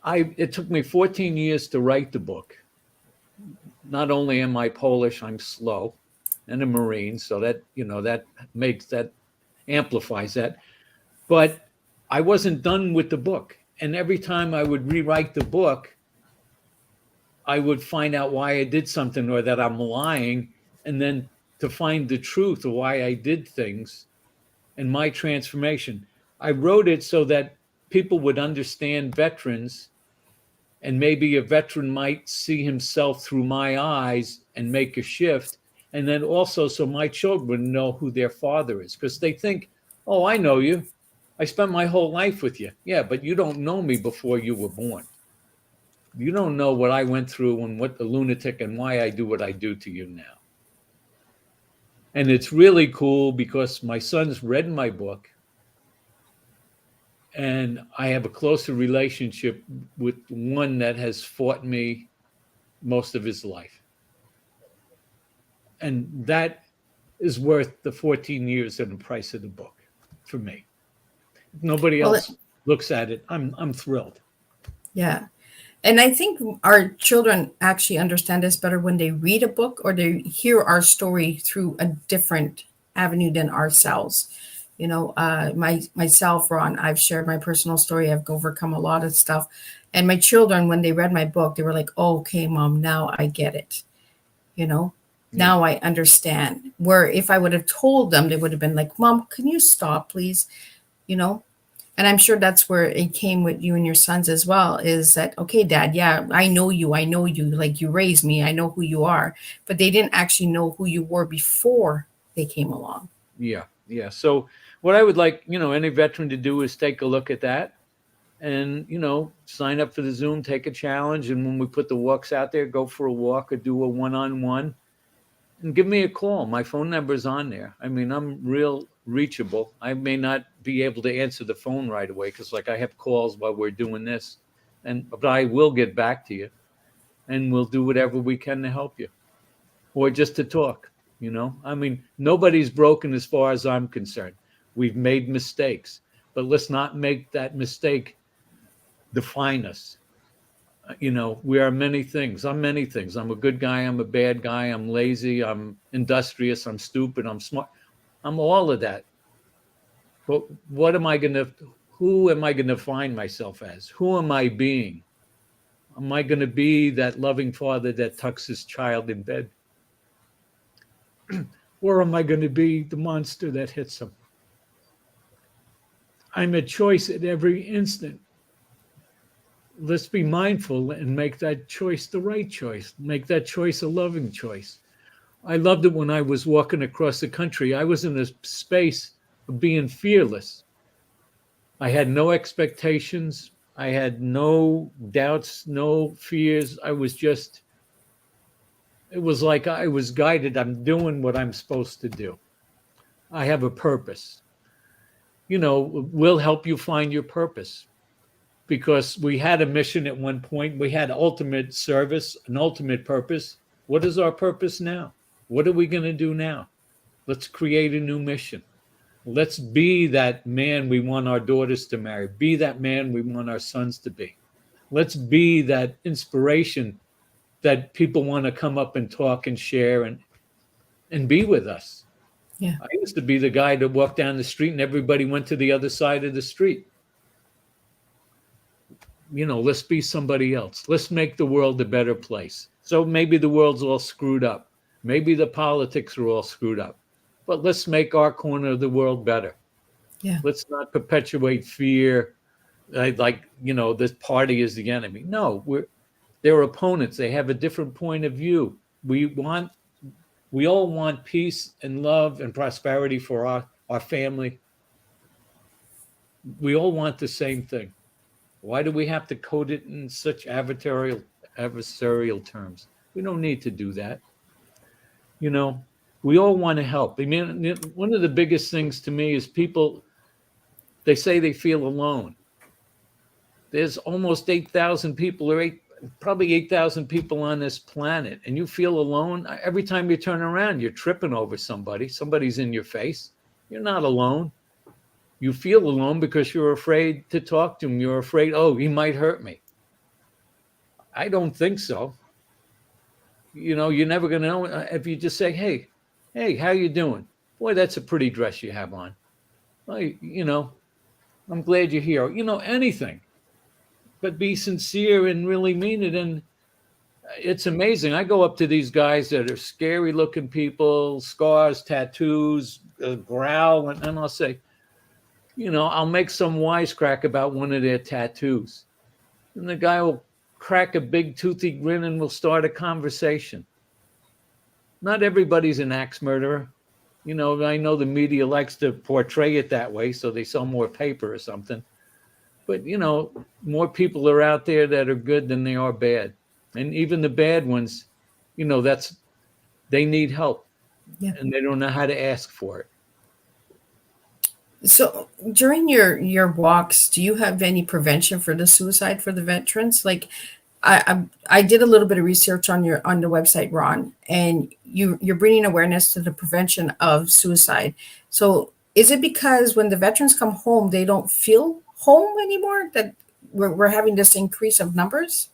It took me 14 years to write the book. Not only am I Polish, I'm slow and a Marine. So that, that amplifies that. But I wasn't done with the book. And every time I would rewrite the book, I would find out why I did something or that I'm lying. And then to find the truth of why I did things and my transformation. I wrote it so that people would understand veterans, and maybe a veteran might see himself through my eyes and make a shift. And then also so my children know who their father is, because they think, oh, I know you. I spent my whole life with you. Yeah, but you don't know me before you were born. You don't know what I went through and what the lunatic and why I do what I do to you now. And it's really cool because my son's read my book, and I have a closer relationship with one that has fought me most of his life. And that is worth the 14 years and the price of the book for me. If nobody else looks at it, I'm thrilled. Yeah. And I think our children actually understand us better when they read a book or they hear our story through a different avenue than ourselves. Myself, Ron, I've shared my personal story. I've overcome a lot of stuff. And my children, when they read my book, they were like, oh, okay, Mom, now I get it. Now I understand. Where if I would have told them, they would have been like, Mom, can you stop, please? And I'm sure that's where it came with you and your sons as well, is that, okay, Dad, yeah, I know you, like you raised me, I know who you are, but they didn't actually know who you were before they came along. Yeah. So what I would like, any veteran to do is take a look at that and, sign up for the Zoom, take a challenge. And when we put the walks out there, go for a walk or do a one-on-one and give me a call. My phone number is on there. I mean, I'm real reachable. I may not be able to answer the phone right away because I have calls while we're doing this, but I will get back to you and we'll do whatever we can to help you or just to talk. I mean, nobody's broken as far as I'm concerned. We've made mistakes, but let's not make that mistake define us. We are many things. I'm many things. I'm a good guy. I'm a bad guy. I'm lazy. I'm industrious. I'm stupid. I'm smart. I'm all of that. But who am I going to find myself as? Who am I being? Am I going to be that loving father that tucks his child in bed? Or am I going to be the monster that hits him? I'm a choice at every instant. Let's be mindful and make that choice the right choice. Make that choice a loving choice. I loved it when I was walking across the country. I was in a space of being fearless. I had no expectations. I had no doubts, no fears. It was like I was guided. I'm doing what I'm supposed to do. I have a purpose. We'll help you find your purpose because we had a mission at one point. We had ultimate service, an ultimate purpose. What is our purpose now? What are we going to do now? Let's create a new mission. Let's be that man we want our daughters to marry. Be that man we want our sons to be. Let's be that inspiration that people want to come up and talk and share and be with us. Yeah. I used to be the guy that walked down the street and everybody went to the other side of the street. Let's be somebody else. Let's make the world a better place. So maybe the world's all screwed up. Maybe the politics are all screwed up. But let's make our corner of the world better. Yeah. Let's not perpetuate fear this party is the enemy. No, they're opponents. They have a different point of view. We all want peace and love and prosperity for our family. We all want the same thing. Why do we have to code it in such adversarial terms? We don't need to do that. We all want to help. I mean, one of the biggest things to me is people, they say they feel alone. There's almost 8,000 people probably 8,000 people on this planet, and you feel alone. Every time you turn around, you're tripping over somebody. Somebody's in your face. You're not alone. You feel alone because you're afraid to talk to him. You're afraid, oh, he might hurt me. I don't think so. You're never going to know if you just say, hey, how you doing? Boy, that's a pretty dress you have on. Well, I'm glad you're here. Anything, but be sincere and really mean it. And it's amazing. I go up to these guys that are scary looking people, scars, tattoos, growl, and I'll say, I'll make some wisecrack about one of their tattoos. And the guy will crack a big toothy grin and we'll start a conversation. Not everybody's an axe murderer. I know the media likes to portray it that way, so they sell more paper or something. But, more people are out there that are good than they are bad. And even the bad ones, they need help. Yeah. And they don't know how to ask for it. So during your walks, do you have any prevention for the suicide for the veterans? Like, I did a little bit of research on the website, Ron, and you're bringing awareness to the prevention of suicide. So is it because when the veterans come home, they don't feel home anymore, that we're having this increase of numbers?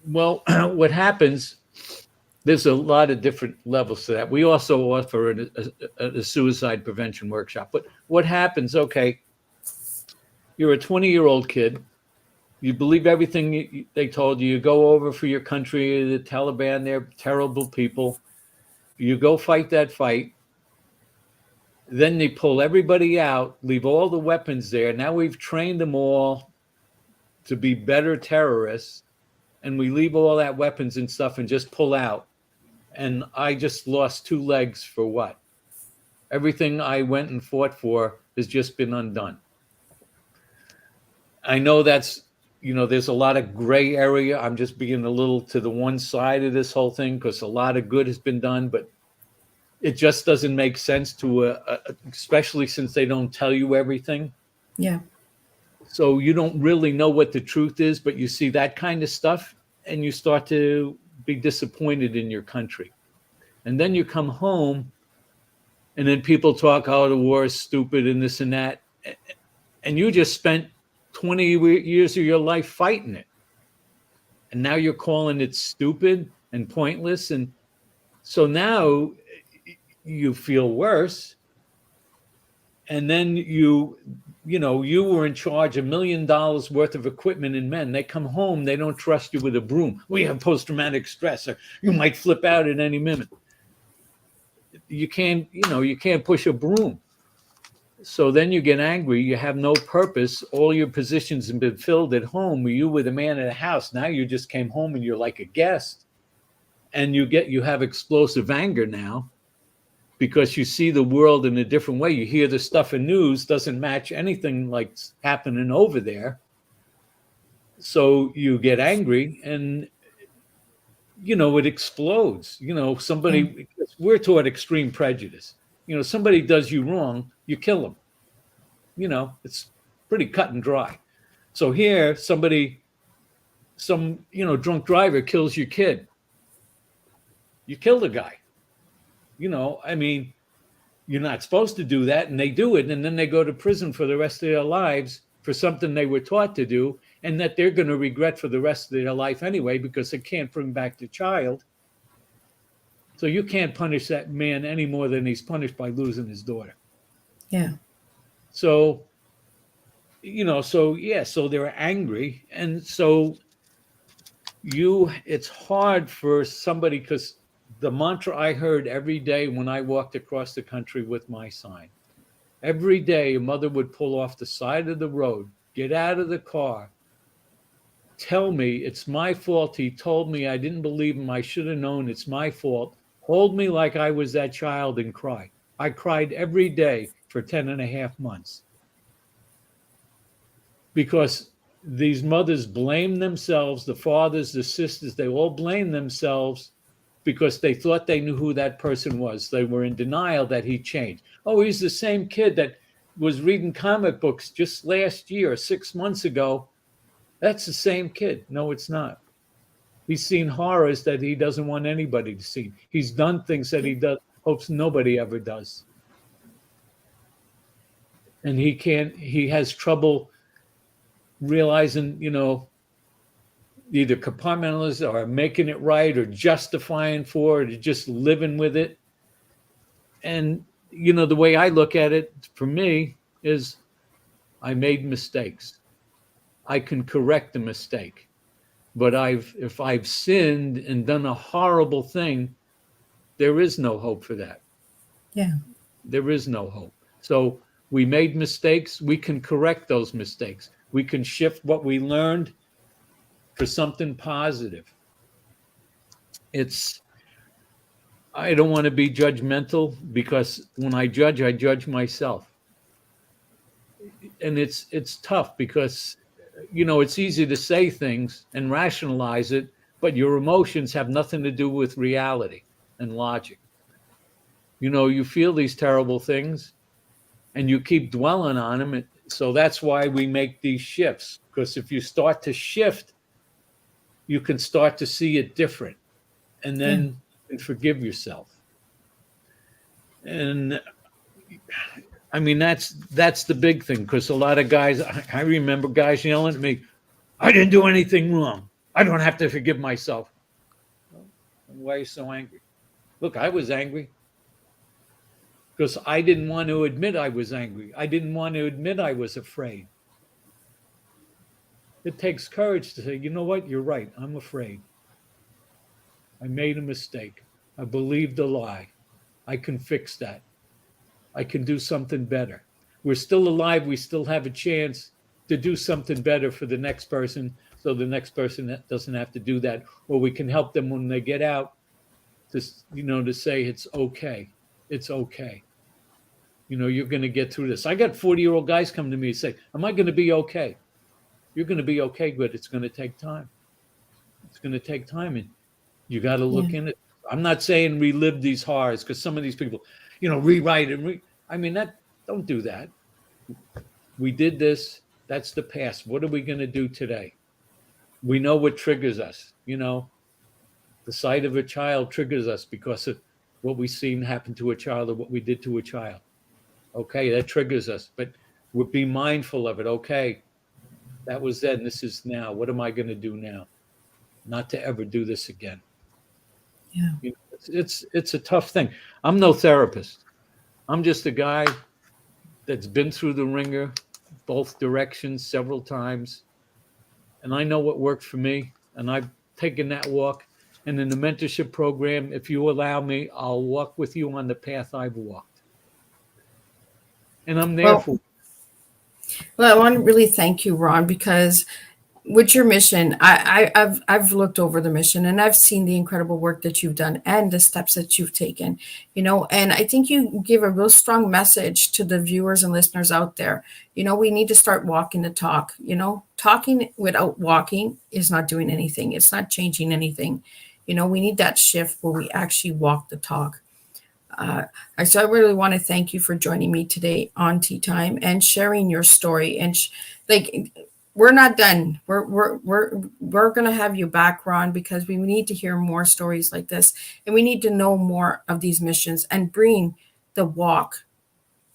Well, what happens, there's a lot of different levels to that. We also offer a suicide prevention workshop. But what happens, okay, you're a 20-year-old kid. You believe everything they told you. You go over for your country, the Taliban, they're terrible people. You go fight that fight. Then they pull everybody out, leave all the weapons there. Now we've trained them all to be better terrorists. And we leave all that weapons and stuff and just pull out. And I just lost 2 legs for what? Everything I went and fought for has just been undone. I know that's, there's a lot of gray area. I'm just being a little to the one side of this whole thing because a lot of good has been done, but it just doesn't make sense to, especially since they don't tell you everything. Yeah. So you don't really know what the truth is, but you see that kind of stuff and you start to be disappointed in your country. And then you come home and then people talk, oh, the war is stupid and this and that. And you just spent 20 years of your life fighting it. And now you're calling it stupid and pointless. And so now you feel worse. And then you were in charge of $1 million worth of equipment and men. They come home, they don't trust you with a broom. We have post-traumatic stress, or you might flip out at any minute. You can't push a broom. So then you get angry, you have no purpose. All your positions have been filled at home. You were the man in the house. Now you just came home and you're like a guest. And you have explosive anger now. Because you see the world in a different way. You hear the stuff in news doesn't match anything like happening over there. So you get angry and, it explodes. We're taught extreme prejudice. Somebody does you wrong, you kill them. It's pretty cut and dry. So here, some drunk driver kills your kid. You kill the guy. You're not supposed to do that, and they do it, and then they go to prison for the rest of their lives for something they were taught to do, and that they're going to regret for the rest of their life anyway, because they can't bring back the child. So you can't punish that man any more than he's punished by losing his daughter. Yeah. So, so they're angry, and so it's hard for somebody, because the mantra I heard every day when I walked across the country with my sign, every day a mother would pull off the side of the road, get out of the car, tell me it's my fault. He told me I didn't believe him. I should have known it's my fault. Hold me like I was that child and cry. I cried every day for 10 and a half months. Because these mothers blame themselves, the fathers, the sisters, they all blame themselves because they thought they knew who that person was. They were in denial that he changed. Oh, he's the same kid that was reading comic books just last year, 6 months ago. That's the same kid. No, it's not. He's seen horrors that he doesn't want anybody to see. He's done things that hopes nobody ever does. And he has trouble realizing, either compartmentalizing or making it right or justifying for it or just living with it. And, the way I look at it for me is I made mistakes. I can correct the mistake. But if I've sinned and done a horrible thing, there is no hope for that. Yeah. There is no hope. So we made mistakes. We can correct those mistakes. We can shift what we learned for something positive. I don't want to be judgmental, because when I judge myself. And it's tough because, it's easy to say things and rationalize it, but your emotions have nothing to do with reality and logic. You feel these terrible things and you keep dwelling on them. So that's why we make these shifts, because if you start to shift, you can start to see it different, and then forgive yourself. And I mean, that's the big thing, because a lot of guys, I remember guys yelling at me, I didn't do anything wrong. I don't have to forgive myself. Why are you so angry? Look, I was angry because I didn't want to admit I was angry. I didn't want to admit I was afraid. It takes courage to say, you know what? You're right. I'm afraid. I made a mistake. I believed a lie. I can fix that. I can do something better. We're still alive. We still have a chance to do something better for the next person, so the next person doesn't have to do that. Or we can help them when they get out to say it's okay. It's okay. You're going to get through this. I got 40-year-old guys come to me and say, am I going to be okay? You're going to be okay, but it's going to take time. It's going to take time, and you got to look in it. I'm not saying relive these horrors, because some of these people, rewrite and don't do that. We did this. That's the past. What are we going to do today? We know what triggers us. The sight of a child triggers us because of what we seen happen to a child or what we did to a child. Okay, that triggers us, but we'll be mindful of it. Okay, that was then, this is now. What am I going to do now? Not to ever do this again. Yeah. It's a tough thing. I'm no therapist. I'm just a guy that's been through the ringer, both directions, several times. And I know what worked for me. And I've taken that walk. And in the mentorship program, if you allow me, I'll walk with you on the path I've walked. And I'm there for you. Well, I want to really thank you, Ron, because with your mission, I've looked over the mission and I've seen the incredible work that you've done and the steps that you've taken, and I think you give a real strong message to the viewers and listeners out there. We need to start walking the talk. Talking without walking is not doing anything. It's not changing anything. We need that shift where we actually walk the talk. So I really want to thank you for joining me today on Teatime and sharing your story. And we're not done. We're going to have you back, Ron, because we need to hear more stories like this, and we need to know more of these missions and bring the walk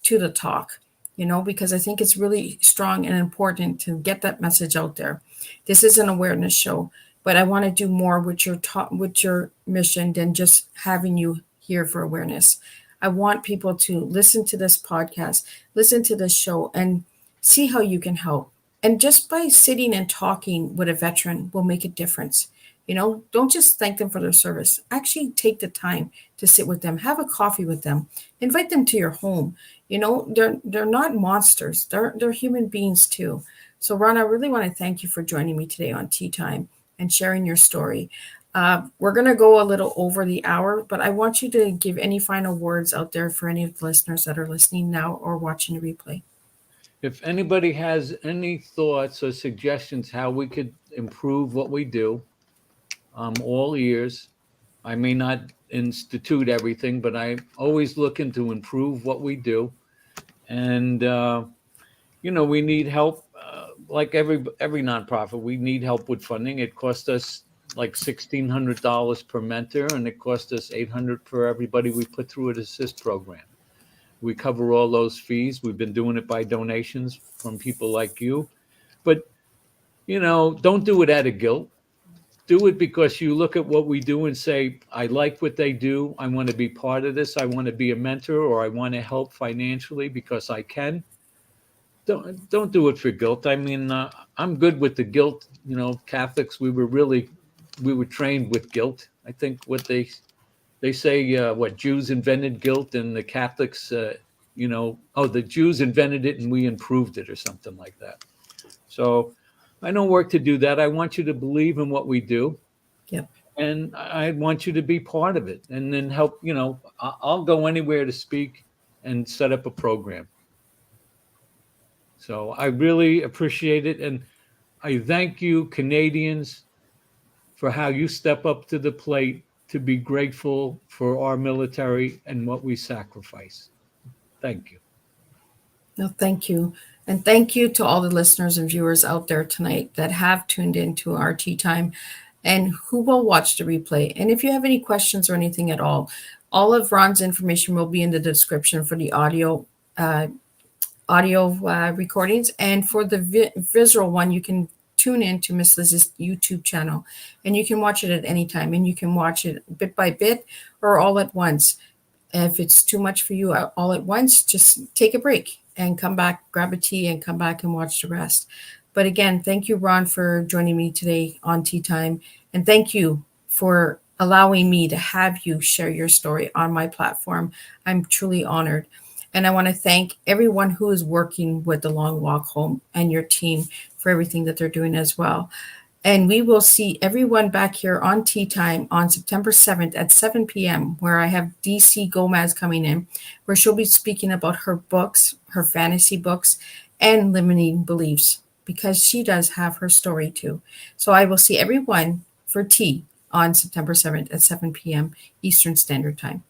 to the talk. Because I think it's really strong and important to get that message out there. This is an awareness show, but I want to do more with your mission than just having you here for awareness. I want people to listen to this podcast, listen to this show, and see how you can help. And just by sitting and talking with a veteran will make a difference. Don't just thank them for their service. Actually take the time to sit with them, have a coffee with them, invite them to your home. They're not monsters. They're human beings too. So Ron, I really want to thank you for joining me today on Teatime and sharing your story. We're going to go a little over the hour, but I want you to give any final words out there for any of the listeners that are listening now or watching the replay. If anybody has any thoughts or suggestions how we could improve what we do, I'm all ears. I may not institute everything, but I'm always looking to improve what we do. And, we need help. Like every nonprofit, we need help with funding. It costs us like $1,600 per mentor, and it costs us $800 for everybody we put through an assist program. We cover all those fees. We've been doing it by donations from people like you. But, don't do it out of guilt. do it because you look at what we do and say, I like what they do. I want to be part of this. I want to be a mentor, or I want to help financially because I can. Don't do it for guilt. I mean, I'm good with the guilt. You know, Catholics, we were trained with guilt. I think what they say, what Jews invented guilt, and the Catholics, the Jews invented it and we improved it, or something like that. So I don't work to do that. I want you to believe in what we do. Yep. And I want you to be part of it, and then help. I'll go anywhere to speak and set up a program. So I really appreciate it. And I thank you, Canadians, for how you step up to the plate to be grateful for our military and what we sacrifice. Thank you. No, thank you. And thank you to all the listeners and viewers out there tonight that have tuned into our tea time and who will watch the replay. And if you have any questions or anything at all of Ron's information will be in the description for the audio recordings. And for the visual one, you can tune in to Miss Liz's YouTube channel, and you can watch it at any time, and you can watch it bit by bit or all at once. If it's too much for you all at once, just take a break and come back, grab a tea, and come back and watch the rest. But again, thank you, Ron, for joining me today on Tea Time. And thank you for allowing me to have you share your story on my platform. I'm truly honored. And I want to thank everyone who is working with the Long Walk Home and your team for everything that they're doing as well. And we will see everyone back here on Tea Time on September 7th at 7 p.m., where I have DC Gomez coming in, where she'll be speaking about her books, her fantasy books, and limiting beliefs, because she does have her story too. So I will see everyone for tea on September 7th at 7 p.m. Eastern Standard Time.